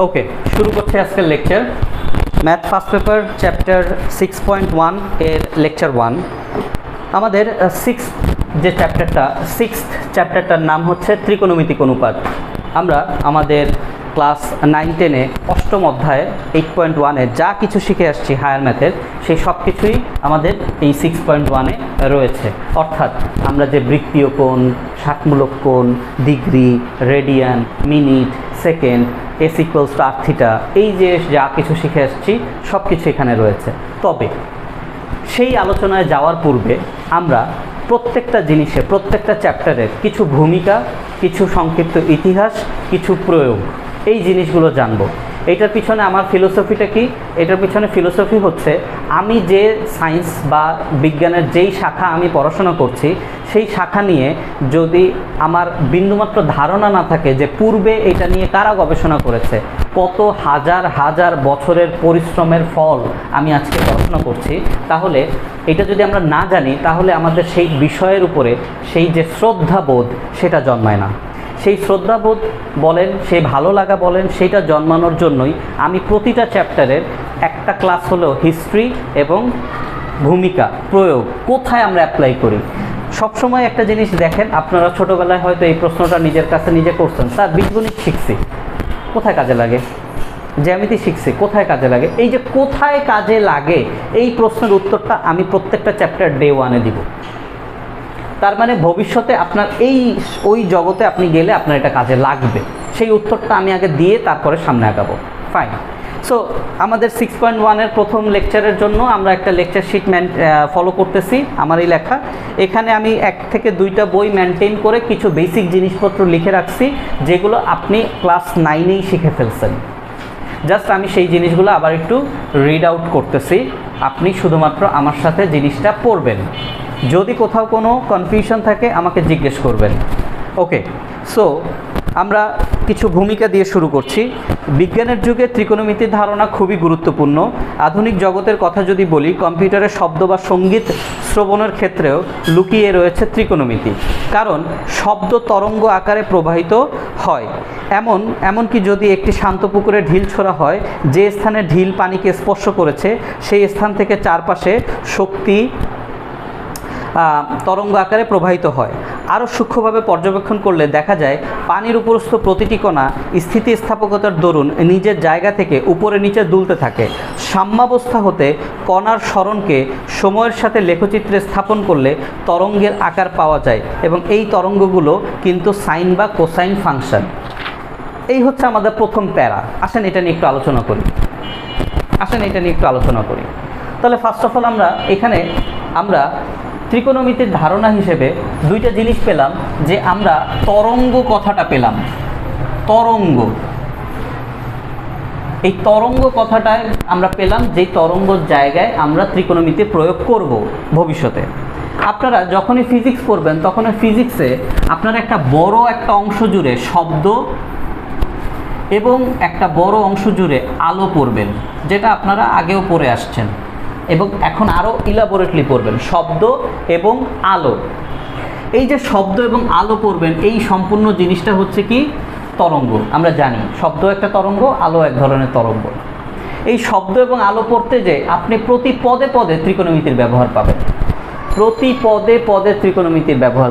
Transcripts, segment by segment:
ওকে, শুরু করছি আজকের lecture. Math first paper chapter 6.1 এর লেকচার 1। আমাদের যে চ্যাপ্টারটার নাম হচ্ছে ত্রিকোণমিতিক অনুপাত। আমরা আমাদের ক্লাস 9-10-এ অষ্টম অধ্যায়ে 8.1-এ যা কিছু শিখে আসছি হায়ার ম্যাথের, সেই সব কিছুই আমাদের এই 6.1-এ রয়েছে। অর্থাৎ আমরা যে বৃত্তীয় কোণ, ষাটমূলক কোণ, degree, radian, minute, second, s = r θ, এই যে যা কিছু শিখে আসছি সব কিছু এখানে রয়েছে। তবে সেই আলোচনায় যাওয়ার পূর্বে আমরা প্রত্যেকটা জিনিসে, প্রত্যেকটা চ্যাপ্টারের কিছু ভূমিকা, কিছু সংক্ষিপ্ত ইতিহাস, কিছু প্রয়োগ, এই জিনিসগুলো জানব। এটার পিছনে আমার ফিলোসফিটা কি? এটার পিছনে ফিলোসফি হচ্ছে, আমি যে সায়েন্স বা বিজ্ঞানের যেই শাখা আমি পড়াশোনা করছি, সেই শাখা নিয়ে যদি আমার বিন্দুমাত্র ধারণা না থাকে যে পূর্বে এটা নিয়ে কারা গবেষণা করেছে, কত হাজার হাজার বছরের পরিশ্রমের ফল আমি আজকে পড়াশোনা করছি, তাহলে এটা যদি আমরা না জানি, তাহলে আমাদের সেই বিষয়ের উপরে সেই যে শ্রদ্ধাবোধ, সেটা জন্মায় না। সেই শ্রদ্ধাবোধ বলেন, সেই ভালো লাগা বলেন, সেইটা জন্মানোর জন্যই আমি প্রতিটা চ্যাপ্টারের একটা ক্লাস হলেও হিস্ট্রি এবং ভূমিকা, প্রয়োগ, কোথায় আমরা অ্যাপ্লাই করি। সবসময় একটা জিনিস দেখেন, আপনারা ছোটোবেলায় হয়তো এই প্রশ্নটা নিজের কাছে নিজে করছেন, স্যার বীজগণিত শিখছি, কোথায় কাজে লাগে? জ্যামিতি শিখছি, কোথায় কাজে লাগে? এই যে কোথায় কাজে লাগে, এই প্রশ্নের উত্তরটা আমি প্রত্যেকটা চ্যাপ্টার ডে 1-এ দিব। তার মানে ভবিষ্যতে আপনার ওই জগতে আপনি গেলে আপনার এটা কাজে লাগবে, সেই উত্তরটা আমি আগে দিয়ে তারপরে সামনে আগাবো। ফাইন। সো আমাদের 6.1-এর প্রথম লেকচারের জন্য আমরা একটা লেকচার শিট ফলো করতেছি, আমারই লেখা। এখানে আমি 1 থেকে 2টা বই মেনটেন করে কিছু বেসিক জিনিসপত্র লিখে রাখছি, যেগুলো আপনি ক্লাস 9-এই শিখে ফেলছেন। জাস্ট আমি সেই জিনিসগুলো আবার একটু রিড আউট করতেছি, আপনি শুধুমাত্র আমার সাথে জিনিসটা পড়বেন। যদি কোথাও কোনো কনফিউশন থাকে আমাকে জিজ্ঞেস করবেন। ওকে, সো আমরা কিছু ভূমিকা দিয়ে শুরু করছি। বিজ্ঞানের যুগে ত্রিকোণমিতির ধারণা খুবই গুরুত্বপূর্ণ। আধুনিক জগতের কথা যদি বলি, কম্পিউটারের শব্দ বা সঙ্গীত শ্রবণের ক্ষেত্রেও লুকিয়ে রয়েছে ত্রিকোণমিতি। কারণ শব্দ তরঙ্গ আকারে প্রবাহিত হয়। এমনকি যদি একটি শান্ত পুকুরে ঢিল ছোড়া হয়, যে স্থানে ঢিল পানিকে স্পর্শ করেছে সেই স্থান থেকে চারপাশে শক্তি তরঙ্গ আকারে প্রবাহিত হয়। আরও সূক্ষ্মভাবে পর্যবেক্ষণ করলে দেখা যায়, পানির উপরস্থ প্রতিটি কণা স্থিতিস্থাপকতার দরুন নিজের জায়গা থেকে উপরে নিচে দুলতে থাকে। সাম্যাবস্থা হতে কণার সরণকে সময়ের সাথে লেখচিত্রে স্থাপন করলে তরঙ্গের আকার পাওয়া যায়, এবং এই তরঙ্গগুলো কিন্তু সাইন বা কোসাইন ফাংশন। এই হচ্ছে আমাদের প্রথম প্যারা। আসেন এটা নিয়ে একটু আলোচনা করি। তাহলে ফার্স্ট অফ অল আমরা ত্রিকোণমিতির ধারণা হিসেবে 2টা জিনিস পেলাম, যে আমরা তরঙ্গ কথাটা পেলাম। এই তরঙ্গ কথাটায় আমরা পেলাম, যেই তরঙ্গর জায়গায় আমরা ত্রিকোণমিতি প্রয়োগ করব ভবিষ্যতে। আপনারা যখনই ফিজিক্স পড়বেন, তখন ফিজিক্সে আপনারা একটা বড় একটা অংশ জুড়ে শব্দ এবং একটা বড় অংশ জুড়ে আলো পড়বেন, যেটা আপনারা আগেও পড়ে আসছেন এবং এখন আরও ইলাবোরেটলি পড়বেন, শব্দ এবং আলো। এই যে শব্দ এবং আলো পড়বেন, এই সম্পূর্ণ জিনিসটা হচ্ছে কি? তরঙ্গ। আমরা জানি শব্দ একটা তরঙ্গ, আলো এক ধরনের তরঙ্গ। এই শব্দ এবং আলো পড়তে যে আপনি প্রতি পদে পদে ত্রিকোণমিতির ব্যবহার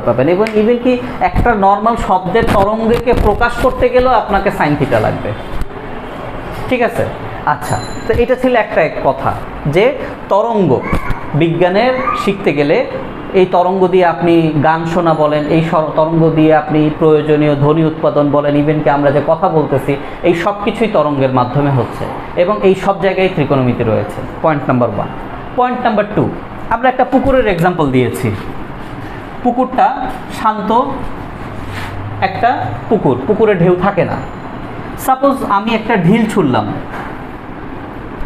পাবেন, এবং ইভেন কি একটা নর্মাল শব্দের তরঙ্গকে প্রকাশ করতে গেলেও আপনাকে সাইন থিটা লাগবে। ঠিক আছে? আচ্ছা, তো এটা ছিল একটা কথা, যে তরঙ্গ বিজ্ঞানের শিখতে গেলে এই তরঙ্গ দিয়ে আপনি গান শোনা বলেন, এই তরঙ্গ দিয়ে আপনি প্রয়োজনীয় ধ্বনি উৎপাদন বলেন, ইভেন কি আমরা যে কথা বলতেছি, এই সব কিছুই তরঙ্গের মাধ্যমে হচ্ছে, এবং এই সব জায়গায় ত্রিকোণমিতি রয়েছে। Point number 1। পয়েন্ট নাম্বার 2, আমরা একটা পুকুরের এক্সাম্পল দিয়েছি। পুকুরটা শান্ত একটা পুকুরে ঢেউ থাকে না। সাপোজ আমি একটা ঢিল ছুড়লাম,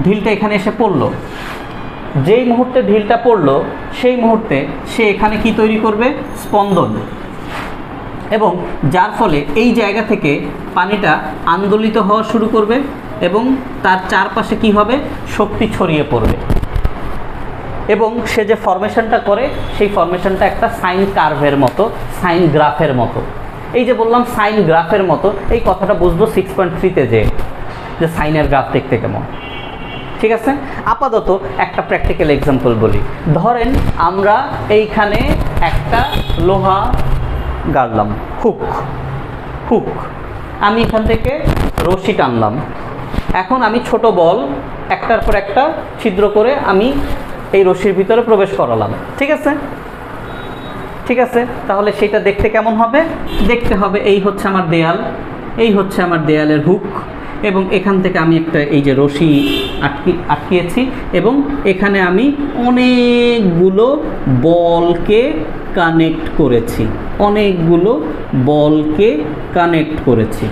ঢিলটা এখানে এসে পড়লো। যেই মুহূর্তে ঢিলটা পড়লো, সেই মুহূর্তে সে এখানে কি তৈরি করবে? স্পন্দন। এবং যার ফলে এই জায়গা থেকে পানিটা আন্দোলিত হওয়া শুরু করবে, এবং তার চারপাশে কি হবে? শক্তি ছড়িয়ে পড়বে, এবং সে যে ফরমেশনটা করে, সেই ফরমেশনটা একটা সাইন কার্ভের মতো, সাইন গ্রাফের মতো। এই যে বললাম সাইন গ্রাফের মতো, এই কথাটা বুঝবো 6.3-তে যে যে সাইনের গ্রাফ দেখতে কেমন। ঠিক আছে, আপাতত একটা প্র্যাকটিক্যাল এক্সাম্পল বলি। ধরেন আমরা এইখানে একটা লোহা গাড়লাম, হুক, আমি এখান থেকে রশি টানলাম। এখন আমি ছোট বল একটার পর একটা ছিদ্র করে আমি এই রশির ভিতরে প্রবেশ করালাম। ঠিক আছে, তাহলে সেটা দেখতে কেমন হবে? দেখতে হবে এই হচ্ছে আমার দেয়াল, এই হচ্ছে আমার দেয়ালের হুক, এবং এখান থেকে আমি একটা এই যে রশি আটকিয়েছি, এবং এখানে আমি অনেকগুলো বলকে কানেক্ট করেছি।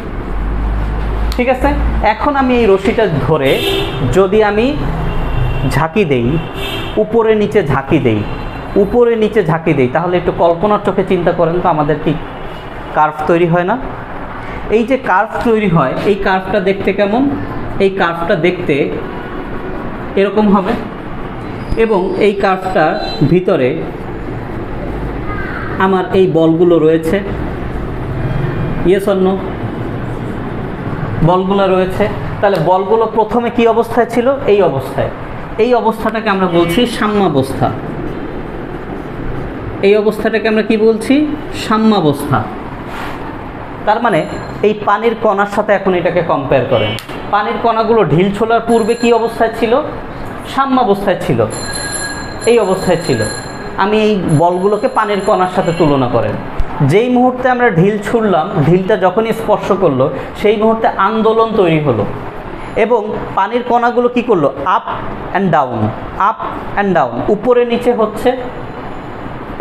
ঠিক আছে, এখন আমি এই রশিটা ধরে যদি আমি ঝাঁকি দেই, উপরে নিচে ঝাঁকি দেই, তাহলে একটু কল্পনার চোখে চিন্তা করেন তো, আমাদের কি কার্ভ তৈরি হয় না? এই যে কার্ভ তৈরি হয়, এই কার্ভটা দেখতে কেমন? এই কার্ভটা দেখতে এরকম হবে, এবং এই কার্ভটার ভিতরে আমার এই বলগুলো রয়েছে। Yes or no? বলগুলো রয়েছে। তাহলে বলগুলো প্রথমে কি অবস্থায় ছিল? এই অবস্থায়। এই অবস্থাটাকে আমরা বলছি সাম্যাবস্থা। এই অবস্থাটাকে আমরা কি বলছি? সাম্যাবস্থা। তার মানে এই পানির কণার সাথে এখন এটাকে কম্পেয়ার করেন। পানির কণাগুলো ঢিল ছোলার পূর্বে কি অবস্থায় ছিল? সাম্যাবস্থায় ছিল, এই অবস্থায় ছিল। আমি এই বলগুলোকে পানির কণার সাথে তুলনা করেন। যেই মুহূর্তে আমরা ঢিল ছুড়লাম, ঢিলটা যখনই স্পর্শ করলো, সেই মুহূর্তে আন্দোলন তৈরি হলো, এবং পানির কণাগুলো কি করলো? আপ অ্যান্ড ডাউন, উপরে নিচে হচ্ছে।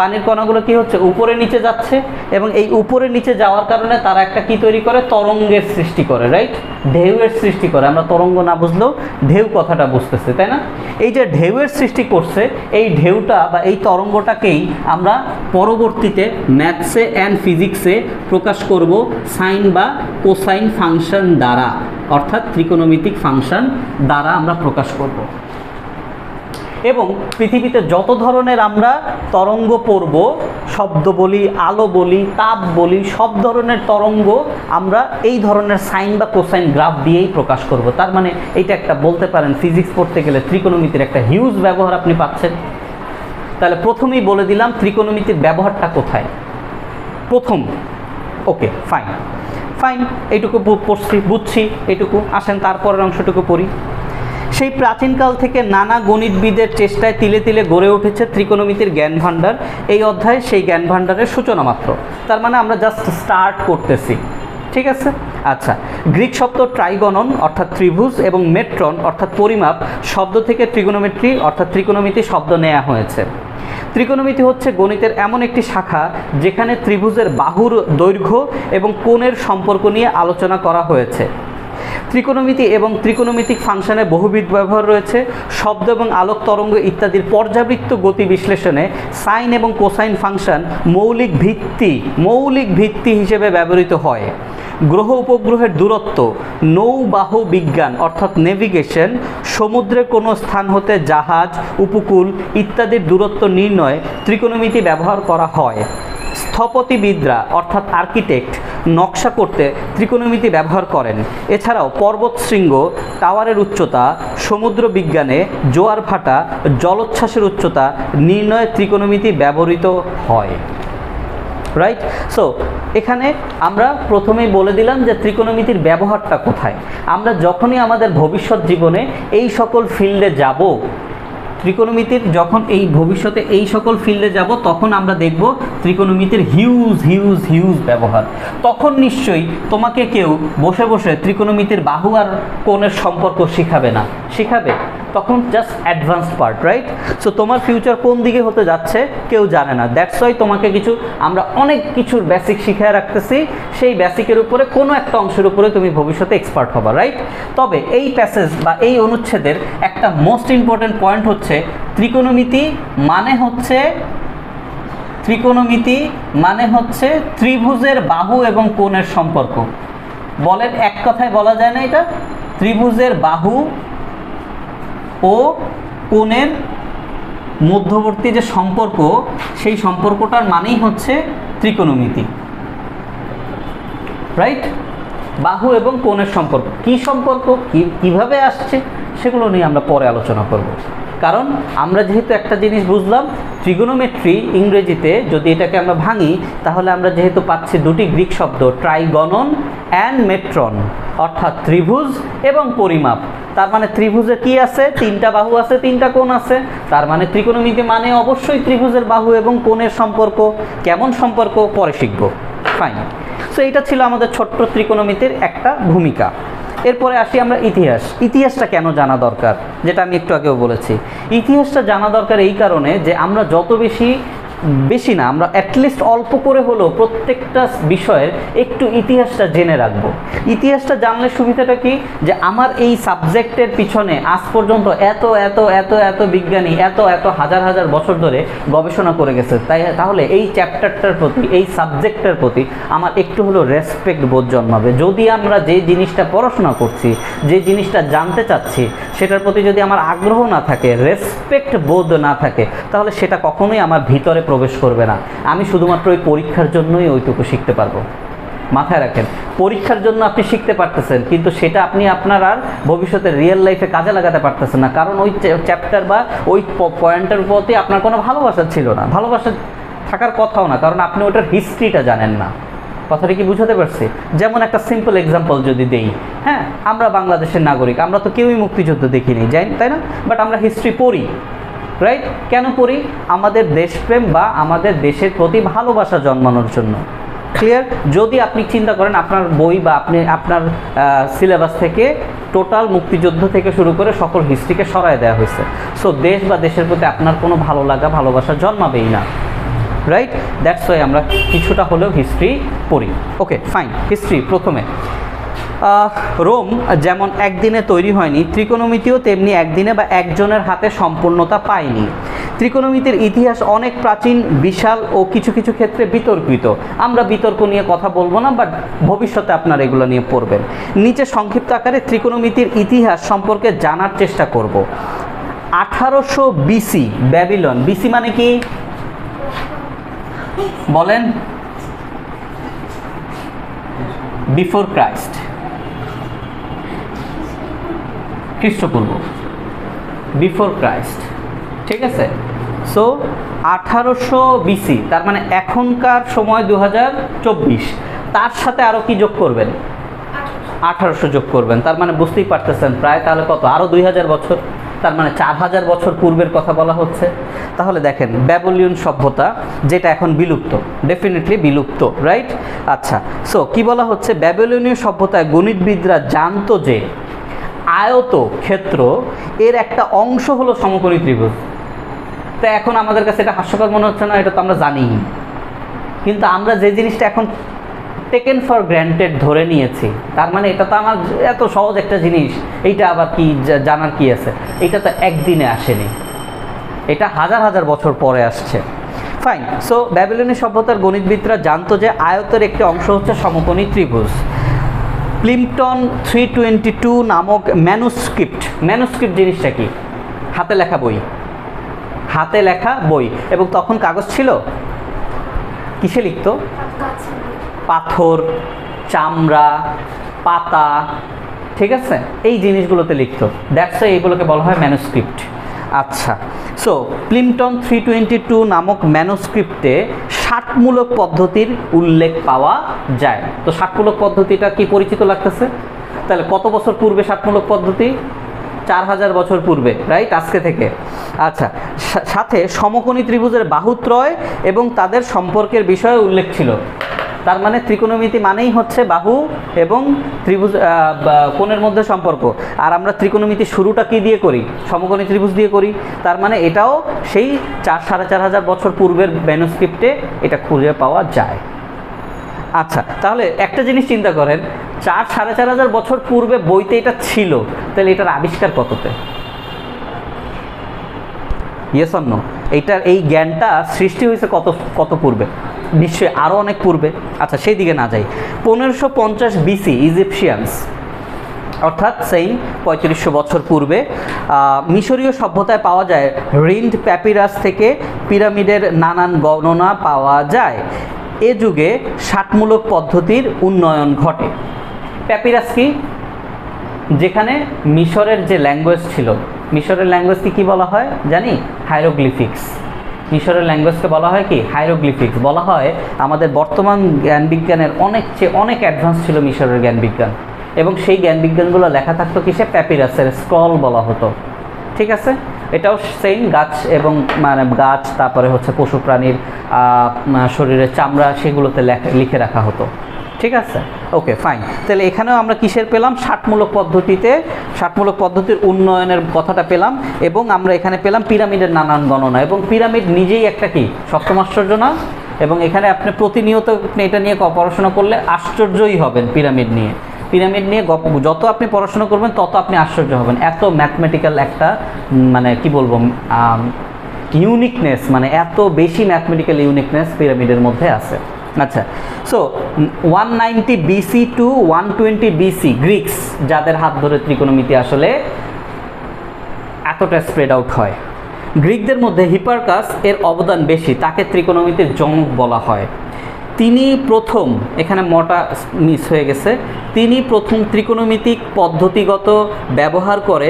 পানির কণাগুলো কি হচ্ছে? উপরে নিচে যাচ্ছে, এবং এই উপরে নিচে যাওয়ার কারণে তারা একটা কি তৈরি করে? তরঙ্গের সৃষ্টি করে, রাইট? ঢেউয়ের সৃষ্টি করে। আমরা তরঙ্গ না বুঝলেও ঢেউ কথাটা বুঝতেছি, তাই না? এই যে ঢেউয়ের সৃষ্টি করছে, এই ঢেউটা বা এই তরঙ্গটাকেই আমরা পরবর্তীতে ম্যাথসে অ্যান্ড ফিজিক্সে প্রকাশ করব সাইন বা কোসাইন ফাংশন দ্বারা, অর্থাৎ ত্রিকোণমিতিক ফাংশন দ্বারা আমরা প্রকাশ করব। এবং পৃথিবীতে যত ধরনের আমরা তরঙ্গ পড়ব, শব্দ বলি, আলো বলি, তাপ বলি, সব ধরনের তরঙ্গ আমরা এই ধরনের সাইন বা কোসাইন গ্রাফ দিয়েই প্রকাশ করব। তার মানে এটা একটা বলতে পারেন ফিজিক্স পড়তে গেলে ত্রিকোণমিতির একটা হিউজ ব্যবহার আপনি পাচ্ছেন। তাহলে প্রথমেই বলে দিলাম ত্রিকোণমিতির ব্যবহারটা কোথায়। প্রথম, ওকে, ফাইন, এইটুকু বুঝছি, এইটুকু। আসেন তারপরের অংশটুকু পড়ি। সেই প্রাচীনকাল থেকে নানা গণিতবিদের চেষ্টায় তিলে তিলে গড়ে উঠেছে ত্রিকোণমিতির জ্ঞান ভাণ্ডার। এই অধ্যায়ে সেই জ্ঞান ভাণ্ডারের সূচনা মাত্র। তার মানে আমরা জাস্ট স্টার্ট করতেছি। ঠিক আছে, আচ্ছা। গ্রিক শব্দ ট্রাইগনন অর্থাৎ ত্রিভুজ এবং মেট্রন অর্থাৎ পরিমাপ শব্দ থেকে ট্রিগোনোমেট্রি অর্থাৎ ত্রিকোণমিতি শব্দ নেওয়া হয়েছে। ত্রিকোণমিতি হচ্ছে গণিতের এমন একটি শাখা যেখানে ত্রিভুজের বাহুর দৈর্ঘ্য এবং কোণের সম্পর্ক নিয়ে আলোচনা করা হয়েছে। ত্রিকোণমিতি এবং ত্রিকোণমিতিক ফাংশনে বহুবিধ ব্যবহার রয়েছে। শব্দ এবং আলোক তরঙ্গ ইত্যাদির পর্যাবৃত্ত গতি বিশ্লেষণে সাইন এবং কোসাইন ফাংশন মৌলিক ভিত্তি হিসেবে ব্যবহৃত হয়। গ্রহ উপগ্রহের দূরত্ব, নৌবাহু বিজ্ঞান অর্থাৎ নেভিগেশন, সমুদ্রে কোনো স্থান হতে জাহাজ, উপকূল ইত্যাদির দূরত্ব নির্ণয়ে ত্রিকোণমিতি ব্যবহার করা হয়। স্থপতিবিদরা অর্থাৎ আর্কিটেক্ট নকশা করতে ত্রিকোণমিতি ব্যবহার করেন। এছাড়াও পর্বতশৃঙ্গ, টাওয়ারের উচ্চতা, সমুদ্র বিজ্ঞানে জোয়ার ভাটা, জলোচ্ছ্বাসের উচ্চতা নির্ণয়ে ত্রিকোণমিতি ব্যবহৃত হয়। রাইট? সো এখানে আমরা প্রথমেই বলে দিলাম যে ত্রিকোণমিতির ব্যবহারটা কোথায়। আমরা যখনই আমাদের ভবিষ্যৎ জীবনে এই সকল ফিল্ডে যাব, ত্রিকোণমিতির যখন এই ভবিষ্যতে এই সকল ফিল্ডে যাব, তখন আমরা দেখব ত্রিকোণমিতির হিউজ ব্যবহার। তখন নিশ্চয়ই তোমাকে কেউ বসে বসে ত্রিকোণমিতির বাহু আর কোণের সম্পর্ক শিখাবে না, শিখাবে তখন just advance part, right? So তোমার ফিউচার কোন দিকে হতে যাচ্ছে কেউ জানে না। দ্যাটস ওয়াই তোমাকে আমরা অনেক কিছুর বেসিক শিখিয়ে রাখতেছি, সেই বেসিকের উপরে কোনো একটা অংশের উপরে তুমি ভবিষ্যতে এক্সপার্ট হবা, রাইট? তবে এই প্যাসেজ বা এই অনুচ্ছেদের একটা মোস্ট ইম্পর্টেন্ট পয়েন্ট হচ্ছে ত্রিকোণমিতি মানে হচ্ছে ত্রিভুজের বাহু এবং কোণের সম্পর্ক। বলেন, এক কথায় বলা যায় না এটা? ত্রিভুজের বাহু ও কোণের মধ্যবর্তী যে সম্পর্ক, সেই সম্পর্কটার মানেই হচ্ছে ত্রিকোণমিতি, রাইট? বাহু এবং কোণের সম্পর্ক, কি সম্পর্ক, কিভাবে আসছে, সেগুলো নিয়ে আমরা পরে আলোচনা করব। কারণ আমরা যেহেতু একটা জিনিস বুঝলাম, ট্রিগোনোমেট্রি ইংরেজিতে যদি এটাকে আমরা ভাঙি, তাহলে আমরা যেহেতু পাচ্ছি দুটি গ্রিক শব্দ, ট্রাইগনন অ্যান্ড মেট্রন, অর্থাৎ ত্রিভুজ এবং পরিমাপ। তার মানে ত্রিভুজে কি আছে, তিনটা বাহু আছে, তিনটা কোণ আছে। তার মানে ত্রিকোণমিতি মানে অবশ্যই ত্রিভুজের বাহু এবং কোণের সম্পর্ক। কেমন সম্পর্ক পরে শিখব। ফাইন। সো এটা ছিল আমাদের ছোট্ট ত্রিকোণমিতির একটা ভূমিকা। এরপরে আসি আমরা ইতিহাস। ইতিহাসটা কেন জানা দরকার, যেটা আমি একটু আগেও বলেছি। ইতিহাসটা জানা দরকার এই কারণে যে আমরা যত বেশি না, আমরা অ্যাটলিস্ট অল্প করে হলেও প্রত্যেকটা বিষয়ের একটু ইতিহাসটা জেনে রাখবো। ইতিহাসটা জানলে সুবিধাটা কি, যে আমার এই সাবজেক্টের পিছনে আজ পর্যন্ত এত এত এত এত বিজ্ঞানী এত এত হাজার হাজার বছর ধরে গবেষণা করে গেছে, তাহলে এই চ্যাপ্টারটার প্রতি, এই সাবজেক্টের প্রতি আমার একটু হলেও রেসপেক্ট বোধ জন্মাবে। যদি আমরা যে জিনিসটা পড়াশোনা করছি, যে জিনিসটা জানতে চাচ্ছি, সেটার প্রতি যদি আমার আগ্রহ না থাকে, রেসপেক্ট বোধ না থাকে, তাহলে সেটা কখনোই আমার ভিতরে প্রবেশ করবে না। আমি শুধুমাত্র ওই পরীক্ষার জন্যই ওইটুকু শিখতে পারবো। মাথায় রাখেন, পরীক্ষার জন্য আপনি শিখতে পারতেছেন, কিন্তু সেটা আপনি আপনার আর ভবিষ্যতে রিয়েল লাইফে কাজে লাগাতে পারতেছেন না, কারণ ওই চ্যাপ্টার বা ওই পয়েন্টের প্রতি আপনার কোনো ভালোবাসা ছিল না, ভালোবাসা থাকার কথাও না, কারণ আপনি ওটার হিস্ট্রিটা জানেন না। কথাটা কি বুঝাতে পারছি? যেমন একটা সিম্পল এক্সাম্পল যদি দেই, হ্যাঁ, আমরা বাংলাদেশের নাগরিক, আমরা তো কেউই মুক্তিযুদ্ধ দেখিনি, যাই তাই না? বাট আমরা হিস্ট্রি পড়ি, রাইট? কেন পড়ি? আমাদের দেশপ্রেম বা আমাদের দেশের প্রতি ভালোবাসা জন্মানোর জন্য। ক্লিয়ার? যদি আপনি চিন্তা করেন আপনার বই বা আপনার সিলেবাস থেকে টোটাল মুক্তিযুদ্ধ থেকে শুরু করে সকল হিস্ট্রিকে সরায় দেওয়া হয়েছে, সো দেশ বা দেশের প্রতি আপনার কোনো ভালো লাগা, ভালোবাসা জন্মাবেই না, রাইট? দ্যাটস ওয়াই আমরা কিছুটা হলেও হিস্ট্রি পড়ি। ওকে, ফাইন। হিস্ট্রি প্রথমে, রোম যেমন একদিনে তৈরি হয়নি, ত্রিকোণমিতিও তেমনি একদিনে বা একজনের হাতে সম্পূর্ণতা পায়নি। ত্রিকোণমিতির ইতিহাস অনেক প্রাচীন, বিশাল ও কিছু কিছু ক্ষেত্রে বিতর্কিত। আমরা বিতর্ক নিয়ে কথা বলবো না, বাট ভবিষ্যতে আপনারা এগুলো নিয়ে পড়বেন। নিচে সংক্ষিপ্ত আকারে ত্রিকোণমিতির ইতিহাস সম্পর্কে জানার চেষ্টা করব। 1800 বিসি ব্যাবিলন। বিসি মানে কি বলেন? বিফোর ক্রাইস্ট, খ্রিস্টপূর্ব, বিফোর ক্রাইস্ট, ঠিক আছে? সো 1800 বিসি, তার মানে এখনকার সময় 2024, তার সাথে আরও কি যোগ করবেন? 1800 যোগ করবেন, তার মানে বুঝতেই পারতেছেন প্রায় তাহলে কত, আরও 2000 বছর, তার মানে 4000 বছর পূর্বের কথা বলা হচ্ছে। তাহলে দেখেন, ব্যাবিলনীয় সভ্যতা যেটা এখন বিলুপ্ত, ডেফিনেটলি বিলুপ্ত, রাইট? আচ্ছা, সো কি বলা হচ্ছে? ব্যাবিলনীয় সভ্যতায় গণিতবিদরা জানতো যে আয়ত ক্ষেত্র এর একটা অংশ হলো সমকোণী ত্রিভুজ। তো এখন আমাদের কাছে এটা হাস্যকর মনে হচ্ছে না? এটা তো আমরা জানি, কিন্তু আমরা যে জিনিসটা এখন টেকেন ফর গ্র্যান্টেড ধরে নিয়েছি, তার মানে এটা তো আমার এত সহজ একটা জিনিস, এইটা আবার কি জানার কি আছে? এটা তো একদিনে আসেনি, এটা হাজার হাজার বছর পরে আসছে। ফাইন। সো ব্যাবিলনীয় সভ্যতার গণিতবিদরা জানতো যে আয়তের একটি অংশ হচ্ছে সমকোণী ত্রিভুজ। প্লিম্পটন 322 নামক ম্যানুস্ক্রিপ্ট, ম্যানুস্ক্রিপ্ট জিনিসটা কি? হাতে লেখা বই, হাতে লেখা বই। এবং তখন কাগজ ছিল, কিসে লিখতো? পাথর, চামড়া, পাতা, ঠিক আছে, এই জিনিসগুলোতে লিখতো। দ্যাটস ওয়াই এইগুলোকে বলা হয় ম্যানুস্ক্রিপ্ট। আচ্ছা, সো প্লিম্পটন 322 নামক ম্যানুস্ক্রিপ্টে ষাটমূলক পদ্ধতির উল্লেখ পাওয়া যায়। তো ষাটমূলক পদ্ধতিটা কি পরিচিত লাগতেছে? তাহলে কত বছর পূর্বে ষাটমূলক পদ্ধতি? 4000 বছর পূর্বে, রাইট? আজকে থেকে। আচ্ছা, সাথে সমকোণী ত্রিভুজের বাহুত্রয় এবং তাদের সম্পর্কের বিষয়ে উল্লেখ ছিল। তার মানে ত্রিকোণমিতি মানেই হচ্ছে বাহু এবং ত্রিভুজ, কোণের মধ্যে সম্পর্ক। আর আমরা ত্রিকোণমিতি শুরুটা কি দিয়ে করি? সমকোণী ত্রিভুজ দিয়ে করি। তার মানে এটাও সেই 4-4500 বছর পূর্বের ম্যানুস্ক্রিপ্টে এটা খুঁজে পাওয়া যায়। আচ্ছা, তাহলে একটা জিনিস চিন্তা করেন, 4-4500 বছর পূর্বে বইতে এটা ছিল, তাহলে এটার আবিষ্কার কততে? Yes or no? এইটার এই জ্ঞানটা সৃষ্টি হয়েছে কত পূর্বে? নিশ্চয়ই আরও অনেক পূর্বে। আচ্ছা, সেই দিকে না যাই। 1550 বিসি ইজিপশিয়ানস, অর্থাৎ সেই 3500 বছর পূর্বে মিশরীয় সভ্যতায় পাওয়া যায় রিন্ড প্যাপিরাস থেকে পিরামিডের নানান গণনা পাওয়া যায়। এ যুগে ষাটমূলক পদ্ধতির উন্নয়ন ঘটে। প্যাপিরাস কি? যেখানে মিশরের যে ল্যাঙ্গুয়েজ ছিল, মিশরের ল্যাঙ্গুয়েজকে কি বলা হয় জানি? হাইরোগ্লিফিক্স। মিশরের ল্যাঙ্গুয়েজকে বলা হয় কি? হাইরোগ্লিফিক্স। বলা হয় আমাদের বর্তমান জ্ঞান বিজ্ঞানের অনেক অ্যাডভান্স ছিল মিশরের জ্ঞান বিজ্ঞান, এবং সেই জ্ঞান বিজ্ঞানগুলো লেখা থাকতো কিসে? প্যাপিরাসের স্ক্রল বলা হতো। ঠিক আছে, এটাও সেম গাছ এবং মানে গাছ, তারপরে হচ্ছে পশু প্রাণীর শরীরের চামড়া, সেগুলোতে লিখে রাখা হতো। ঠিক আছে, ওকে ফাইন। তাহলে এখানেও আমরা কিসের পেলাম? ষাটমূলক পদ্ধতিতে, ষাটমূলক পদ্ধতির উন্নয়নের কথাটা পেলাম, এবং আমরা এখানে পেলাম পিরামিডের নানান গণনা। এবং পিরামিড নিজেই একটা কি সপ্তম আশ্চর্য না? এবং এখানে আপনি প্রতিনিয়ত এটা নিয়ে পড়াশোনা করলে আশ্চর্যই হবেন। পিরামিড নিয়ে যত আপনি পড়াশোনা করবেন তত আপনি আশ্চর্য হবেন। এত ম্যাথমেটিক্যাল একটা মানে কি বলবো ইউনিকনেস, মানে এত বেশি ম্যাথমেটিক্যাল ইউনিকনেস পিরামিডের মধ্যে আছে। আচ্ছা, সো 190 BC টু 120 BC গ্রিকস, যাদের হাত ধরে ত্রিকোণমিতি আসলে এতটা স্প্রেড আউট হয়। গ্রিকদের মধ্যে হিপারকাস এর অবদান বেশি, তাকে ত্রিকোণমিতির জনক বলা হয়। তিনি প্রথম, এখানে মটা মিস হয়ে গেছে, তিনি প্রথম ত্রিকোণমিতিক পদ্ধতিগত ব্যবহার করে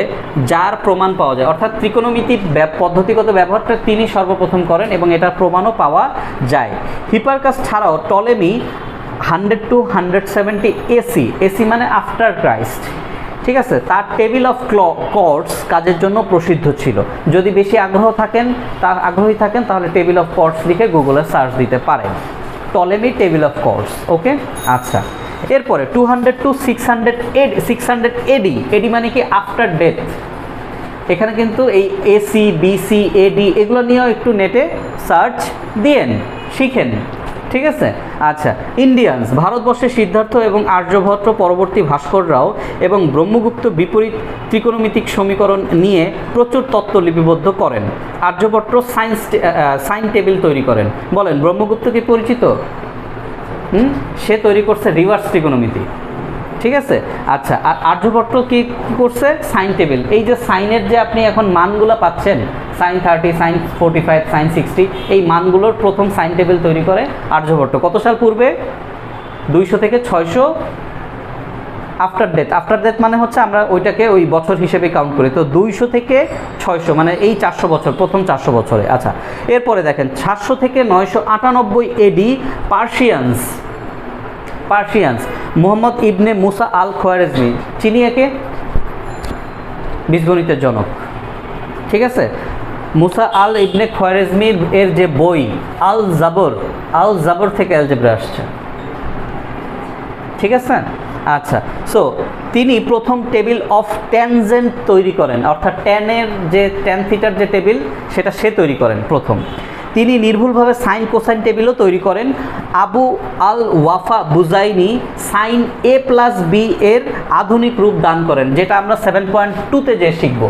যার প্রমাণ পাওয়া যায়, অর্থাৎ ত্রিকোণমিতিক পদ্ধতিগত ব্যবহারটা তিনি সর্বপ্রথম করেন এবং এটার প্রমাণও পাওয়া যায়। হিপারকাস ছাড়াও টলেমি 100 to 170 এসি মানে আফটার ক্রাইস্ট, ঠিক আছে, তার টেবিল অফ কর্ডস কাজের জন্য প্রসিদ্ধ ছিল। যদি বেশি আগ্রহী থাকেন তাহলে টেবিল অফ কর্ডস লিখে গুগলে সার্চ দিতে পারেন, টলেমি টেবিল অফ কর্ডস। ওকে, আচ্ছা, এরপরে 200 to 600 এডি মানে কি? After death. এখানে কিন্তু এই এসি, বিসি, এডি এগুলো নিয়েও একটু নেটে সার্চ দিয়েন, শিখেন। ঠিক আছে, আচ্ছা, ইন্ডিয়ানস, ভারতবর্ষের সিদ্ধার্থ এবং আর্যভট্ট পরবর্তী ভাস্কররাও এবং ব্রহ্মগুপ্ত বিপরীত ত্রিকোণমিতিক সমীকরণ নিয়ে প্রচুর তত্ত্ব লিপিবদ্ধ করেন। আর্যভট্ট সাইন টেবিল তৈরি করেন। বলেন, ব্রহ্মগুপ্ত কি পরিচিত? সে তৈরি করছে রিভার্স ত্রিকোণমিতি। ঠিক আছে, আচ্ছা, আর আর্যভট্ট কি করছে? Sine table. এই যে সাইনের যে আপনি এখন মানগুলো পাচ্ছেন, সাইন 30, সাইন 45, সাইন 60, এই মানগুলোর প্রথম সাইন টেবিল তৈরি করে আর্যভট্ট। কত সাল পূর্বে? 200 থেকে 600 আফটার ডেথ মানে হচ্ছে আমরা ওইটাকে ওই বছর হিসেবে কাউন্ট করি, তো 200 থেকে 600 মানে এই 400 বছর, প্রথম 400 বছরে। আচ্ছা, এরপরে দেখেন 700 থেকে 998 এডি পার্সিয়ানস মোহাম্মদ ইবনে মুসা আল খোয়ারেজমি, চিনি একে, বীজগণিতের জনক। ঠিক আছে, মুসা আল ইবনে খোয়ারেজমি এর যে বই আল জাবর থেকে অ্যালজেব্রা আসছে। ঠিক আছে, আচ্ছা, সো তিনি প্রথম টেবিল অফ ট্যানজেন্ট তৈরি করেন, অর্থাৎ ট্যান থিটার যে টেবিল সেটা সে তৈরি করেন প্রথম। তিনি নির্ভুলভাবে সাইন কোসাইন টেবিলও তৈরি করেন। Abu al Wafa বুজাইনি sign a+b এর আধুনিক রূপ দান করেন, যেটা আমরা 7.2-তে যে শিখব,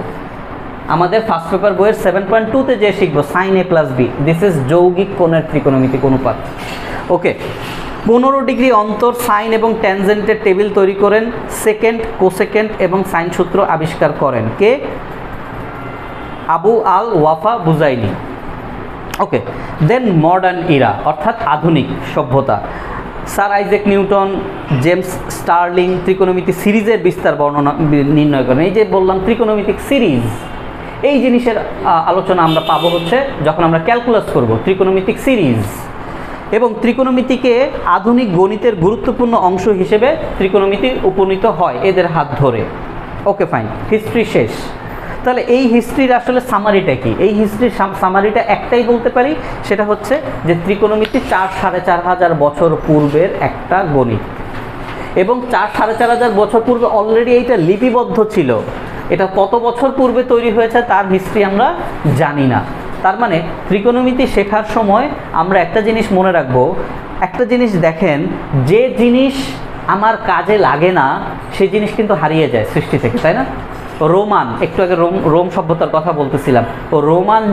আমাদের ফার্স্ট পেপার বইয়ের 7.2-তে যে শিখব সাইন a+b। দিস ইজ যৌগিক কোণের ত্রিকোণমিতিক অনুপাত। ওকে, 15 ডিগ্রি অন্তর সাইন এবং ট্যানজেন্টের টেবিল তৈরি করেন। সেকেন্ড, কোসেকেন্ড এবং সাইন সূত্র আবিষ্কার করেন কে? Abu al Wafa Buzjani. Okay, then modern era, অর্থাৎ আধুনিক সভ্যতা। Sir Isaac Newton, James Stirling ত্রিকোণমিতি সিরিজের বিস্তার বর্ণনা নির্ণয় করেন। এই যে বললাম ত্রিকোণমিতিক সিরিজ, এই জিনিসের আলোচনা আমরা পাবো হচ্ছে যখন আমরা ক্যালকুলাস করব, ত্রিকোণমিতিক সিরিজ। এবং ত্রিকোণমিতিকে আধুনিক গণিতের গুরুত্বপূর্ণ অংশ হিসেবে ত্রিকোণমিতি উপনীত হয় এদের হাত ধরে। ওকে ফাইন, হিস্ট্রি শেষ। তাহলে এই হিস্ট্রির আসলে সামারিটা কি? এই হিস্ট্রির সামারিটা একটাই বলতে পারি, সেটা হচ্ছে যে ত্রিকোণমিতি 4,500 বছর পূর্বের একটা গণিত, এবং 4,500 বছর পূর্বে অলরেডি এইটা লিপিবদ্ধ ছিল। এটা কত বছর পূর্বে তৈরি হয়েছে তার হিস্ট্রি আমরা জানি না। তার মানে ত্রিকোণমিতি শেখার সময় আমরা একটা জিনিস মনে রাখবো, একটা জিনিস দেখেন, যে জিনিস আমার কাজে লাগে না সেই জিনিস কিন্তু হারিয়ে যায় সৃষ্টি থেকে, তাই না? রোমান, একটু আগে রোম সভ্যতার কথা বলতেছিলাম, তো রোমান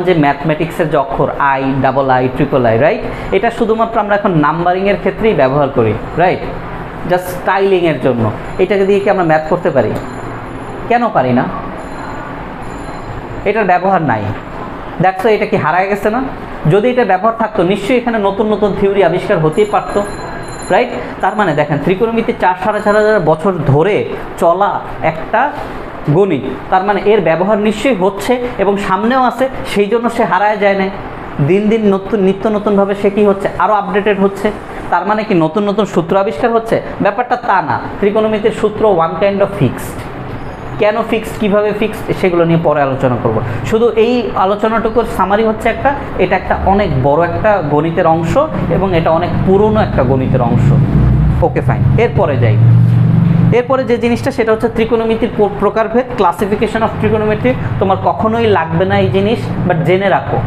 যে ম্যাথমেটিক্সের যে অক্ষর II, রাইট, এটা শুধুমাত্র আমরা এখন নাম্বারিংয়ের ক্ষেত্রেই ব্যবহার করি, রাইট, জাস্ট স্টাইলিংয়ের জন্য। এটাকে দিয়ে কি আমরা ম্যাথ করতে পারি? কেন পারি না? এটার ব্যবহার নাই। দেখছো এটা কি হারায় গেছে না? যদি এটা ব্যবহার থাকতো নিশ্চয়ই এখানে নতুন নতুন থিওরি আবিষ্কার হতেই পারতো। রাইট? তার মানে দেখেন ত্রিকোণমিতি 4,500 বছর ধরে চলা একটা গণিত, তার মানে এর ব্যবহার নিশ্চয়ই হচ্ছে এবং সামনেও আছে, সেই জন্য সে হারায় যায় না। দিন দিন নিত্য নতুনভাবে সে কী হচ্ছে, আরও আপডেটেড হচ্ছে। তার মানে কি নতুন নতুন সূত্র আবিষ্কার হচ্ছে? ব্যাপারটা তা না। ত্রিকোণমিতির সূত্র ওয়ান কাইন্ড অফ ফিক্সড। কেন ফিক্সড, কীভাবে ফিক্সড, সেগুলো নিয়ে পরে আলোচনা করব। শুধু এই আলোচনাটুকুর সামারি হচ্ছে এটা একটা অনেক বড় একটা গণিতের অংশ এবং এটা অনেক পুরনো একটা গণিতের অংশ। ওকে ফাইন, এরপরে যাই। এরপরে যে জিনিসটা সেটা হচ্ছে ত্রিকোণমিতির প্রকারভেদ, ক্লাসিফিকেশন অফ ত্রিকোণমিতি। তোমার কখনোই লাগবে না এই জিনিস, বাট জেনে রাখো।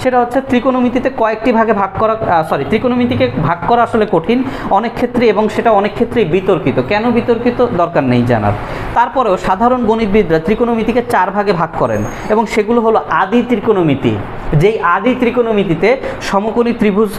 সেটা হচ্ছে ত্রিকোণমিতিতে কয়েকটি ভাগে ভাগ করা, ত্রিকোণমিতিকে ভাগ করা আসলে কঠিন অনেক ক্ষেত্রে, এবং সেটা অনেক ক্ষেত্রেই বিতর্কিত। কেন বিতর্কিত দরকার নেই জানার। তারপরেও সাধারণ গণিতবিদরা ত্রিকোণমিতিকে 4 ভাগে ভাগ করেন, এবং সেগুলো হলো আদি ত্রিকোণমিতি। যেই আদি ত্রিকোণমিতিতে সমকোণী ত্রিভুজ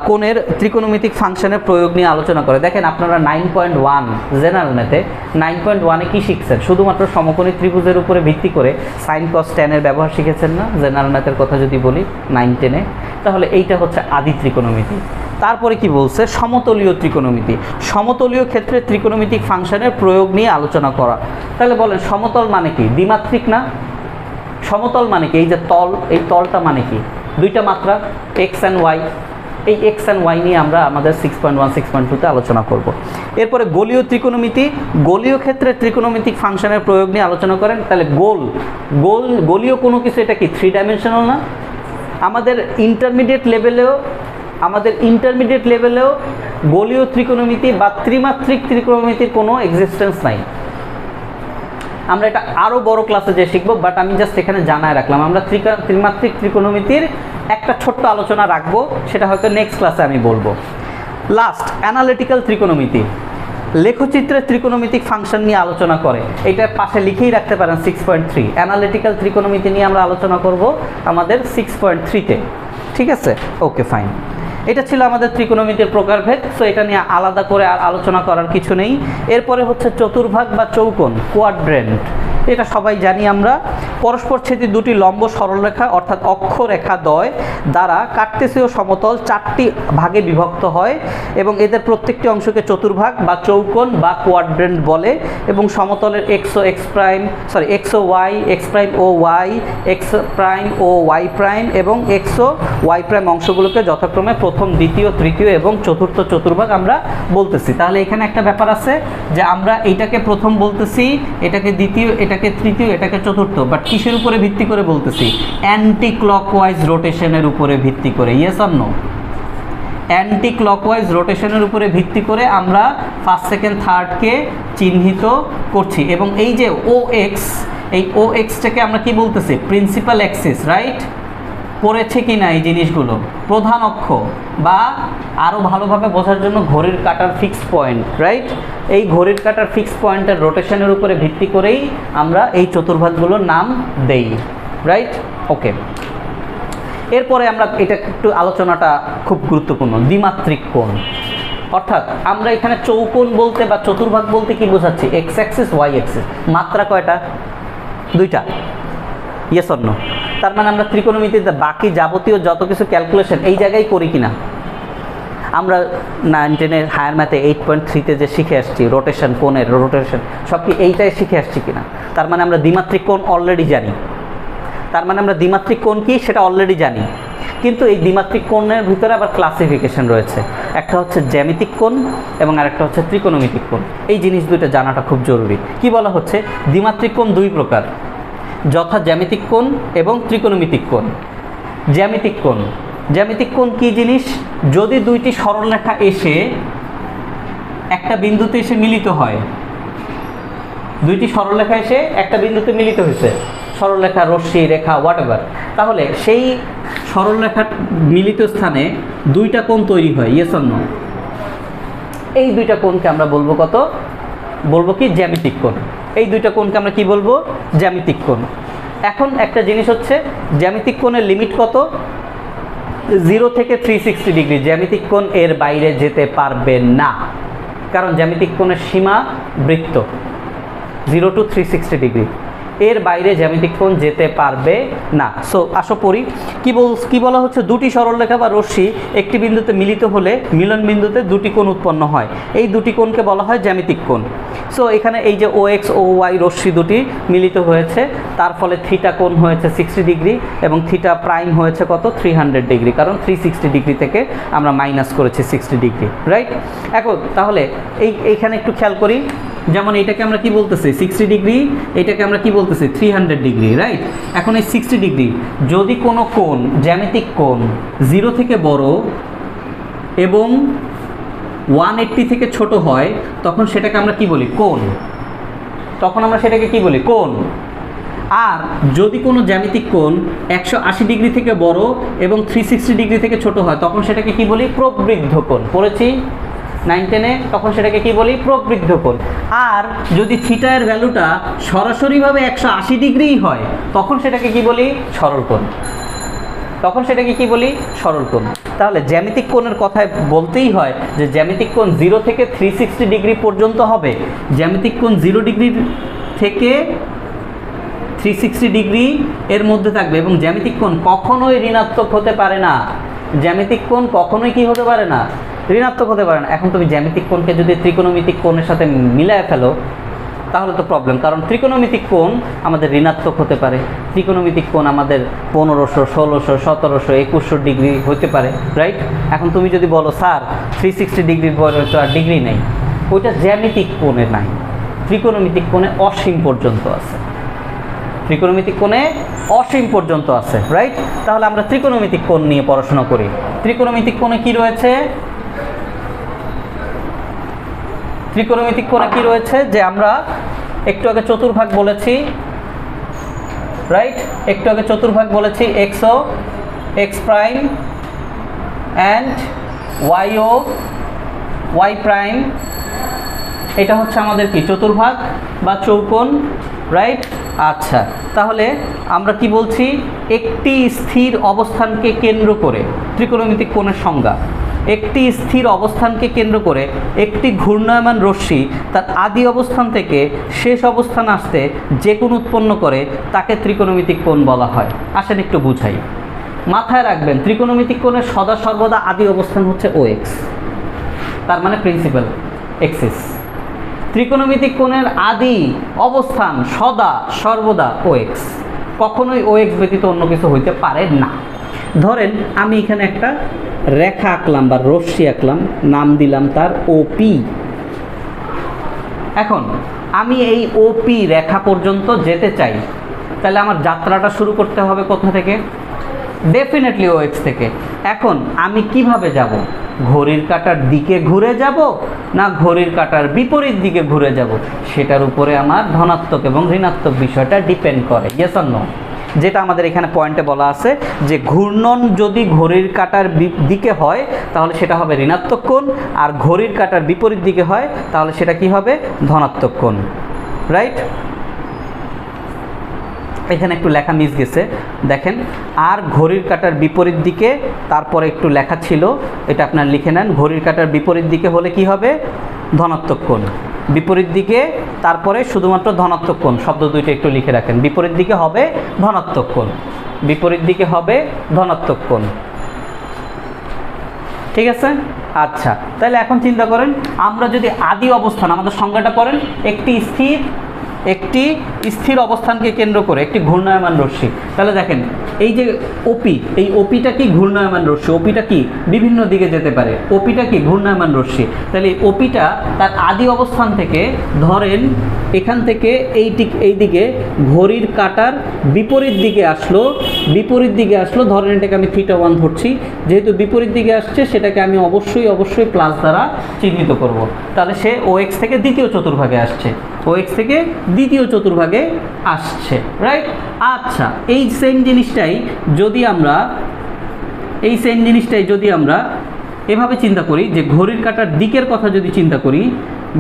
কোণের ত্রিকোণমিতিক ফাংশনের প্রয়োগ নিয়ে আলোচনা করে। দেখেন আপনারা 9.1 জেনারেল ম্যাথে 9.1-এ কী শিখছেন? শুধুমাত্র সমকোণী ত্রিভুজের উপরে ভিত্তি করে সাইন কস ট্যানের ব্যবহার শিখেছেন না? জেনারেল ম্যাথের কথা যদি বলি 9-10-এ, তাহলে এইটা হচ্ছে আদি ত্রিকোণমিতি। তারপরে কি বলছে? সমতলীয় ত্রিকোণমিতি। সমতলীয় ক্ষেত্রে ত্রিকোণমিতিক ফাংশনের প্রয়োগ নিয়ে আলোচনা করা। তাহলে বলেন সমতল মানে কি? দ্বিমাত্রিক না? সমতল মানে কি? এই যে তল, এই তলটা মানে কি? দুইটা মাত্রা, এক্স অ্যান্ড ওয়াই। এই এক্স অ্যান্ড ওয়াই নিয়ে আমরা আমাদের 6.1 6.2-তে আলোচনা করব। এরপরে গোলীয় ত্রিকোণমিতি। গোলীয় ক্ষেত্রে ত্রিকোণমিতিক ফাংশনের প্রয়োগ নিয়ে আলোচনা করেন। তাহলে গোলীয় কোনো কিছু, এটা কি 3 ডাইমেনশনাল না? আমাদের ইন্টারমিডিয়েট লেভেলেও গোলীয় ত্রিকোণমিতি বা ত্রিমাত্রিক ত্রিকোণমিতির কোনো এক্সিস্টেন্স নাই। আমরা এটা আরও বড় ক্লাসে যে শিখবো, বাট আমি জাস্ট এখানে জানায় রাখলাম। আমরা ত্রিমাত্রিক ত্রিকোণমিতির একটা ছোট্ট আলোচনা রাখবো, সেটা হয়তো নেক্সট ক্লাসে আমি বলবো। লাস্ট, অ্যানালিটিক্যাল ত্রিকোণমিতি। লেখচিত্রের ত্রিকোণমিতিক ফাংশন নিয়ে আলোচনা করে। এটার পাশে লিখেই রাখতে পারেন 6.3। অ্যানালিটিক্যাল ত্রিকোণমিতি নিয়ে আমরা আলোচনা করব আমাদের 6.3-তে। ঠিক আছে? Okay fine. এটা ছিল আমাদের ত্রিকোণমিতির প্রকারভেদ। সো এটা নিয়ে আলাদা করে আর আলোচনা করার কিছু নেই। এরপরে হচ্ছে চতুর্ভাগ বা চৌকোণ, কোয়াড্রেন্ট। এটা সবাই জানি আমরা। পরস্পরছেদী দুটি লম্ব সরলরেখা অর্থাৎ অক্ষরেখাদ্বয় দ্বারা কার্টেসীয় সমতল 4টি ভাগে বিভক্ত হয় এবং এদের প্রত্যেকটি অংশকে চতুর্ভাগ বা চৌকোণ বা কোয়াড্রেন্ট বলে। এবং সমতলের এক্স ও ওয়াই, এক্স প্রাইম ও ওয়াই, এক্স প্রাইম ও ওয়াই প্রাইম এবং এক্স ও ওয়াই প্রাইম অংশগুলোকে যথাক্রমে প্রথম, দ্বিতীয়, তৃতীয় এবং চতুর্থ চতুর্ভাগ আমরা বলতেছি। তাহলে এখানে একটা ব্যাপার আছে যে আমরা এইটাকে প্রথম বলতেছি, এটাকে দ্বিতীয়, এটাকে তৃতীয়, এটাকে চতুর্থ, বাট কিসের উপরে ভিত্তি করে বলতেছি? অ্যান্টি ক্লকওয়াইজ রোটেশনের উপরে ভিত্তি করে। Yes or no? Anti clockwise রোটেশনের উপরে ভিত্তি করে আমরা ফার্স্ট, সেকেন্ড, থার্ডকে চিহ্নিত করছি। এবং এই যে ও এক্স, এই ও এক্সটাকে আমরা কি বলতেছি? Principal Axis, right? পড়েছে কি না এই জিনিসগুলো? প্রধান অক্ষ, বা আরও ভালোভাবে বোঝার জন্য ঘড়ির কাঁটার ফিক্সড পয়েন্ট, রাইট? এই ঘড়ির কাঁটার ফিক্সড পয়েন্টের রোটেশনের উপরে ভিত্তি করেই আমরা এই চতুর্ভাগগুলোর নাম দেই, রাইট? ওকে। এরপরে আমরা এটা একটু আলোচনাটা খুব গুরুত্বপূর্ণ, দ্বিমাত্রিক কোণ। অর্থাৎ আমরা এখানে চৌকোণ বলতে বা চতুর্ভাগ বলতে কি বোঝাচ্ছি? X axis, Y axis. মাত্রা কয়টা? 2টা। Yes or no? তার মানে আমরা ত্রিকোণমিতিতে বাকি যাবতীয় যত কিছু ক্যালকুলেশন এই জায়গায় করি কিনা? আমরা 9-10-এর হায়ার ম্যাথে 8.3-তে যে শিখে আসছি রোটেশন, কোণের রোটেশন, সব কি এইটাই শিখে আসছি কিনা? তার মানে আমরা দ্বিমাত্রিক কোণ অলরেডি জানি। সেটা অলরেডি জানি। কিন্তু এই দ্বিমাত্রিক কোণের ভিতরে আবার ক্লাসিফিকেশন রয়েছে। একটা হচ্ছে জ্যামিতিক কোণ এবং আরেকটা হচ্ছে ত্রিকোণমিতিক কোণ। এই জিনিস দুটো জানাটা খুব জরুরি। কি বলা হচ্ছে? দ্বিমাত্রিক কোণ 2 প্রকার, যথা জ্যামিতিক কোণ এবং ত্রিকোণমিতিক কোণ। জ্যামিতিক কোণ কি জিনিস? যদি দুইটি সরলরেখা এসে একটা বিন্দুতে এসে মিলিত হয়, দুইটি সরলরেখা এসে একটা বিন্দুতে মিলিত হয়েছে, সরলরেখা, রশ্মি, রেখা, হোয়াটএভার, তাহলে সেই সরলরেখার মিলিত স্থানে 2টা কোণ তৈরি হয়। Yes or no? এই 2টা কোণকে আমরা বলবো কত? বলবো কি? জ্যামিতিক কোণ। এই 2টা কোণকে আমরা কি বলবো? জ্যামিতিক কোণ। এখন একটা জিনিস হচ্ছে, জ্যামিতিক কোণের লিমিট কত? 0 থেকে 360 ডিগ্রি। জ্যামিতিক কোণ এর বাইরে যেতে পারবে না, কারণ জ্যামিতিক কোণের সীমা বৃত্ত 0 to 360 ডিগ্রি। এর বাইরে জ্যামিতিক কোণ যেতে পারবে না। সো আসো পড়ি কি বলা হচ্ছে, দুটি সরলরেখা বা রশ্মি একটি বিন্দুতে মিলিত হলে মিলন বিন্দুতে দুটি কোণ উৎপন্ন হয়, এই দুটি কোণকে বলা হয় জ্যামিতিক কোণ। সো এখানে এই যে ও এক্স ও ওয়াই রশ্মি দুটি মিলিত হয়েছে, তার ফলে থিটা কোণ হয়েছে 60 ডিগ্রি এবং থিটা প্রাইম হয়েছে কত 300 ডিগ্রি, কারণ 360 ডিগ্রি থেকে আমরা মাইনাস করেছি 60 ডিগ্রি, রাইট। এখন তাহলে এইখানে একটু খেয়াল করি, যেমন এটাকে আমরা কি বলতেছি 60 ডিগ্রি, এটাকে আমরা কি বলতেছি 300 ডিগ্রি, রাইট। এখন এই 60 ডিগ্রি যদি কোনো কোণ জ্যামিতিক কোণ 0 থেকে বড় এবং 180 থেকে ছোট হয়, তখন সেটাকে আমরা কি বলি কোণ, তখন আমরা সেটাকে কি বলি কোণ। আর যদি কোনো জ্যামিতিক কোণ 180 ডিগ্রি থেকে বড় এবং 360 ডিগ্রি থেকে ছোট হয়, তখন সেটাকে কি বলি প্রবৃদ্ধ কোণ। পড়েছি 9-10-এ, তখন সেটাকে কি বলি প্রবৃদ্ধ কোণ। আর যদি থিটা এর ভ্যালুটা সরাসরিভাবে 180 ডিগ্রি হয়, তখন সেটাকে কি বলি সরল কোণ, তখন সেটাকে কি বলি সরল কোণ। তাহলে জ্যামিতিক কোণের কথায় বলতেই হয় যে জ্যামিতিক কোণ 0 থেকে 360 ডিগ্রি পর্যন্ত হবে, জ্যামিতিক কোণ 0 ডিগ্রি থেকে 360 ডিগ্রি এর মধ্যে থাকবে এবং জ্যামিতিক কোণ কখনোই ঋণাত্মক হতে পারে না, জ্যামিতিক কোণ কখনোই কি হতে পারে না ঋণাত্মক হতে পারে না। এখন তুমি জ্যামিতিক কোণকে যদি ত্রিকোণমিতিক কোণের সাথে মিলায় ফেলো তাহলে তো প্রবলেম, কারণ ত্রিকোণমিতিক কোণ আমাদের ঋণাত্মক হতে পারে, ত্রিকোণমিতিক কোণ আমাদের 1500, 1600, 1700, 2100 ডিগ্রি হতে পারে, রাইট। এখন তুমি যদি বলো স্যার 360 ডিগ্রির পরে তো আর ডিগ্রি নেই, ওইটা জ্যামিতিক কোণে নাই, ত্রিকোণমিতিক কোণে অসীম পর্যন্ত আছে, ত্রিকোণমিতিক কোণে অসীম পর্যন্ত আছে, রাইট। তাহলে আমরা ত্রিকোণমিতিক কোণ নিয়ে পড়াশোনা করি। ত্রিকোণমিতিক কোণে কি রয়েছে, ত্রিকোণমিতিক কোণে কি রয়েছে, যে আমরা একটু আগে চতুর্ভাগ বলেছি, রাইট, একটু আগে চতুর্ভাগ বলেছি, X O X prime and Y O Y prime, এটা হচ্ছে আমাদের কি চতুর্ভাগ বা চৌকোণ, রাইট। আচ্ছা, তাহলে আমরা কি বলছি, একটি স্থির অবস্থানকে কেন্দ্র করে ত্রিকোণমিতিক কোণের সংজ্ঞা, একটি স্থির অবস্থানকে কেন্দ্র করে একটি ঘূর্ণায়মান রশ্মি তার আদি অবস্থান থেকে শেষ অবস্থান আসতে যে কোণ উৎপন্ন করে তাকে ত্রিকোণমিতিক কোণ বলা হয়। আসেন একটু বুঝাই, মাথায় রাখবেন ত্রিকোণমিতিক কোণের সদা সর্বদা আদি অবস্থান হচ্ছে ও এক্স, তার মানে প্রিন্সিপাল এক্সিস। ত্রিকোণমিতিক কোণের আদি অবস্থান সদা সর্বদা ও এক্স, কখনোই ও এক্স ব্যতীত অন্য কিছু হইতে পারে না। ধরেন আমি এখানে একটা রেখা আঁকলাম বা রশ্মি আঁকলাম, নাম দিলাম তার ওপি। এখন আমি এই ওপি রেখা পর্যন্ত যেতে চাই, তাহলে আমার যাত্রাটা শুরু করতে হবে কোথা থেকে, ডেফিনেটলি ও এক্স থেকে। এখন আমি কিভাবে যাব, ঘড়ির কাঁটার দিকে ঘুরে যাব না ঘড়ির কাঁটার বিপরীত দিকে ঘুরে যাব, সেটার উপরে আমার ধনাত্মক এবং ঋণাত্মক বিষয়টা ডিপেন্ড করে, ইয়েস অর নো। যেটা আমাদের এখানে পয়েন্টে বলা আছে যে ঘূর্ণন যদি ঘড়ির কাঁটার দিকে হয় তাহলে সেটা হবে ঋণাত্মক কোণ, আর ঘড়ির কাঁটার বিপরীত দিকে হয় তাহলে সেটা কি হবে ধনাত্মক কোণ, রাইট। এখানে একটু লেখা মিস গেছে, দেখেন, আর ঘড়ির কাঁটার বিপরীত দিকে, তারপরে একটু লেখা ছিল, এটা আপনার লিখে নেন, ঘড়ির কাঁটার বিপরীত দিকে হলে কি হবে ধনাত্মক কোণ, বিপরীত দিকে তারপরে শুধুমাত্র ধনাত্মক কোণ, শব্দ দুইটা একটু লিখে রাখেন, বিপরীত দিকে হবে ধনাত্মক কোণ, বিপরীত দিকে হবে ধনাত্মক কোণ, ঠিক আছে। আচ্ছা, তাহলে এখন চিন্তা করেন, আমরা যদি আদি অবস্থান, আমাদের সংজ্ঞাটা করেন, একটি স্থির অবস্থানকে কেন্দ্র করে একটি ঘূর্ণায়মান রশ্মি, তাহলে দেখেন এই যে ওপি, এই ওপিটা কি ঘূর্ণায়মান রশ্মি, ওপিটা কি বিভিন্ন দিকে যেতে পারে, ওপিটা কি ঘূর্ণায়মান রশ্মি। তাহলে ওপিটা তার আদি অবস্থান থেকে ধরেন এখান থেকে এই দিকে ঘড়ির কাঁটার বিপরীত দিকে আসলো, ধরেন এটাকে আমি θ1 ধরছি, যেহেতু বিপরীত দিকে আসছে সেটাকে আমি অবশ্যই প্লাস দ্বারা চিহ্নিত করব। তাহলে সে ও এক্স থেকে দ্বিতীয় চতুর্ভাগে আসছে, ও এক্স থেকে দ্বিতীয় চতুর্ভাগে আসছে, রাইট। আচ্ছা, এই সেম জিনিসটাই যদি আমরা এভাবে চিন্তা করি, যে ঘড়ির কাঁটার দিকের কথা যদি চিন্তা করি,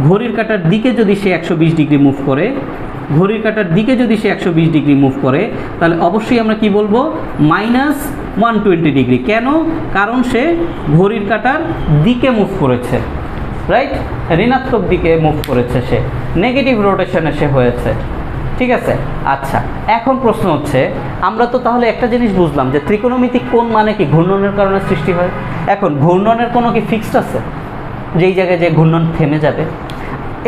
ঘড়ির কাঁটার দিকে যদি সে 120 ডিগ্রি মুভ করে, ঘড়ির কাঁটার দিকে যদি সে 120 ডিগ্রি মুভ করে, তাহলে অবশ্যই আমরা কি বলবো -120 ডিগ্রি। কেন? কারণ সে ঘড়ির কাঁটার দিকে মুভ করেছে, রাইট, ঋণাত্মক দিকে মুভ করেছে, সে নেগেটিভ রোটেশনে সে হয়েছে, ঠিক আছে। আচ্ছা, এখন প্রশ্ন হচ্ছে, আমরা তো তাহলে একটা জিনিস বুঝলাম যে ত্রিকোণমিতিক কোণ মানে কি ঘূর্ণনের কারণে সৃষ্টি হয়। এখন ঘূর্ণনের কোনো কি ফিক্সড আছে যেই জায়গায় যে ঘূর্ণন থেমে যাবে?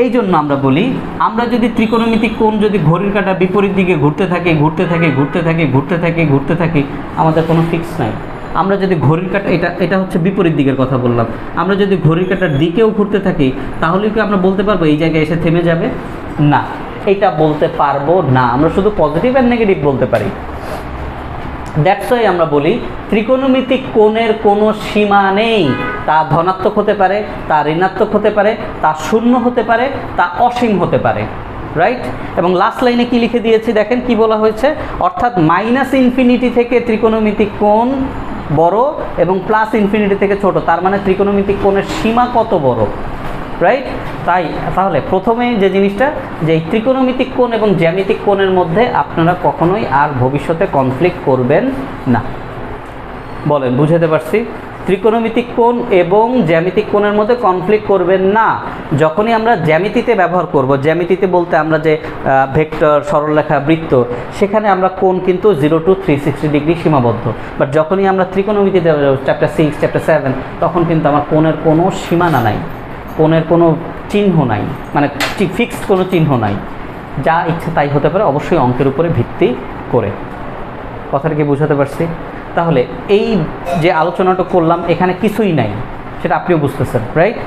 এই জন্য আমরা বলি, আমরা যদি ত্রিকোণমিতিক কোণ যদি ঘড়ির কাঁটা বিপরীত দিকে ঘুরতে থাকে ঘুরতে থাকে ঘুরতে থাকে ঘুরতে থাকে ঘুরতে থাকি, আমাদের কোনো ফিক্স নাই। আমরা যদি ঘড়ির কাঁটা, এটা হচ্ছে বিপরীত দিকের কথা বললাম, আমরা যদি ঘড়ির কাঁটার দিকেও ঘুরতে থাকি তাহলে কি আমরা বলতে পারবো এই জায়গায় এসে থেমে যাবে? না, এটা বলতে পারবো না। আমরা শুধু পজিটিভ আর নেগেটিভ বলতে পারি। দ্যাটস ওয়াই আমরা বলি ত্রিকোণমিতিক কোণের কোনো সীমা নেই। তা ধনাত্মক হতে পারে, তা ঋণাত্মক হতে পারে, তা শূন্য হতে পারে, তা অসীম হতে পারে, রাইট। এবং লাস্ট লাইনে কি লিখে দিয়েছি দেখেন, কি বলা হয়েছে, অর্থাৎ -ইনফিনিটি থেকে ত্রিকোণমিতিক কোণ বড় এবং +ইনফিনিটি থেকে ছোট। তার মানে ত্রিকোণমিতিক কোণের সীমা কত বড়, রাইট। তাহলে প্রথমে যে জিনিসটা, যে এই ত্রিকোণমিতিক কোণ এবং জ্যামিতিক কোণের মধ্যে আপনারা কখনোই আর ভবিষ্যতে কনফ্লিক্ট করবেন না। বলেন, বুঝাতে পারছি? ত্রিকোণমিতিক কোণ এবং জ্যামিতিক কোণের মধ্যে কনফ্লিক্ট করবেন না। যখনই আমরা জ্যামিতিতে ব্যবহার করব, জ্যামিতিতে বলতে আমরা যে ভেক্টর, সরলরেখা, বৃত্ত, সেখানে আমরা কোণ কিন্তু 0 to 360 ডিগ্রি সীমাবদ্ধ। বাট যখনই আমরা ত্রিকোণমিতিতে চ্যাপ্টার 6, চ্যাপ্টার 7, তখন কিন্তু আমার কোণের কোনো সীমানা নাই, কোণের কোনো চিহ্ন নাই, মানে ফিক্সড কোনো চিহ্ন নাই। যা ইচ্ছে তাই হতে পারে, অবশ্যই অঙ্কের উপরে ভিত্তি করে। কথাটা কি বুঝাতে পারছি? তাহলে এই যে আলোচনাটা করলাম, এখানে কিছুই নাই, সেটা আপনিও বুঝতেছেন, রাইট।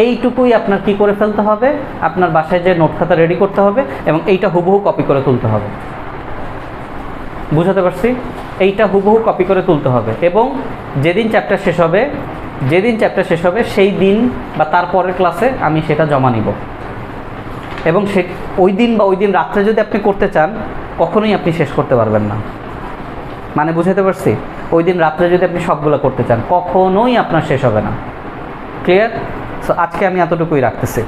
এইটুকুই আপনার কি করে ফেলতে হবে, আপনার বাসায় যে নোট খাতা রেডি করতে হবে এবং এইটা হুবহু কপি করে তুলতে হবে। বুঝাতে পারছি? এইটা হুবহু কপি করে তুলতে হবে এবং যেদিন চ্যাপ্টার শেষ হবে সেই দিন বা তার পরের ক্লাসে আমি সেটা জমা নিব। এবং ওই দিন রাত্রে যদি আপনি করতে চান, কখনোই আপনি শেষ করতে পারবেন না। মানে বুঝাতে পারছি? ওই দিন রাত্রে যদি আপনি সবগুলো করতে চান, কখনোই আপনার শেষ হবে না। ক্লিয়ার? সো আজকে আমি এতটুকুই রাখতেছি।